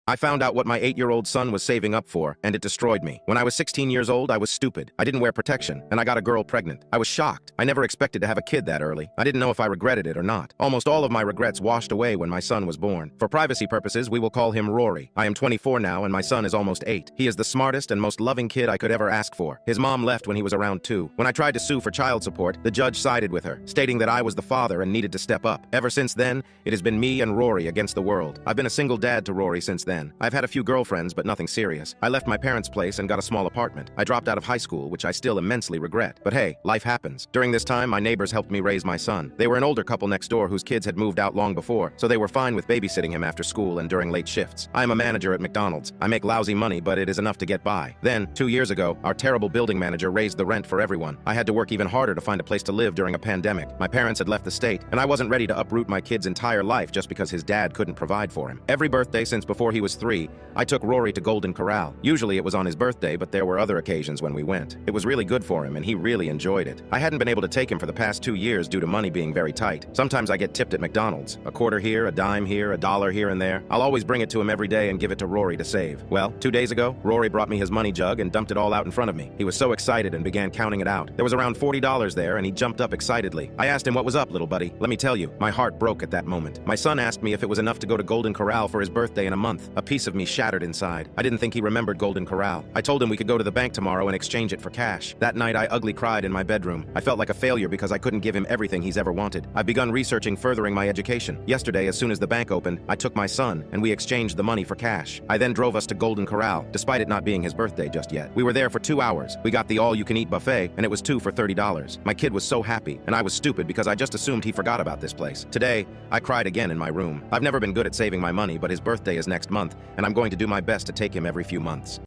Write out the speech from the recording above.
I found out what my 8-year-old son was saving up for, and it destroyed me. When I was 16 years old, I was stupid. I didn't wear protection, and I got a girl pregnant. I was shocked. I never expected to have a kid that early. I didn't know if I regretted it or not. Almost all of my regrets washed away when my son was born. For privacy purposes, we will call him Rory. I am 24 now, and my son is almost 8. He is the smartest and most loving kid I could ever ask for. His mom left when he was around 2. When I tried to sue for child support, the judge sided with her, stating that I was the father and needed to step up. Ever since then, it has been me and Rory against the world. I've been a single dad to Rory since then. I've had a few girlfriends, but nothing serious. I left my parents' place and got a small apartment. I dropped out of high school, which I still immensely regret. But hey, life happens. During this time, my neighbors helped me raise my son. They were an older couple next door whose kids had moved out long before, so they were fine with babysitting him after school and during late shifts. I am a manager at McDonald's. I make lousy money, but it is enough to get by. Then, 2 years ago, our terrible building manager raised the rent for everyone. I had to work even harder to find a place to live during a pandemic. My parents had left the state, and I wasn't ready to uproot my kid's entire life just because his dad couldn't provide for him. Every birthday since before he was 3, I took Rory to Golden Corral. Usually it was on his birthday, but there were other occasions when we went. It was really good for him, and he really enjoyed it. I hadn't been able to take him for the past 2 years due to money being very tight. Sometimes I get tipped at McDonald's. A quarter here, a dime here, a dollar here and there. I'll always bring it to him every day and give it to Rory to save. Well, 2 days ago, Rory brought me his money jug and dumped it all out in front of me. He was so excited and began counting it out. There was around $40 there, and he jumped up excitedly. I asked him what was up, little buddy. Let me tell you, my heart broke at that moment. My son asked me if it was enough to go to Golden Corral for his birthday in a month. A piece of me shattered inside. I didn't think he remembered Golden Corral. I told him we could go to the bank tomorrow and exchange it for cash. That night, I ugly cried in my bedroom. I felt like a failure because I couldn't give him everything he's ever wanted. I've begun researching furthering my education. Yesterday, as soon as the bank opened, I took my son, and we exchanged the money for cash. I then drove us to Golden Corral, despite it not being his birthday just yet. We were there for 2 hours. We got the all-you-can-eat buffet, and it was 2 for $30. My kid was so happy, and I was stupid because I just assumed he forgot about this place. Today, I cried again in my room. I've never been good at saving my money, but his birthday is next month, and I'm going to do my best to take him every few months.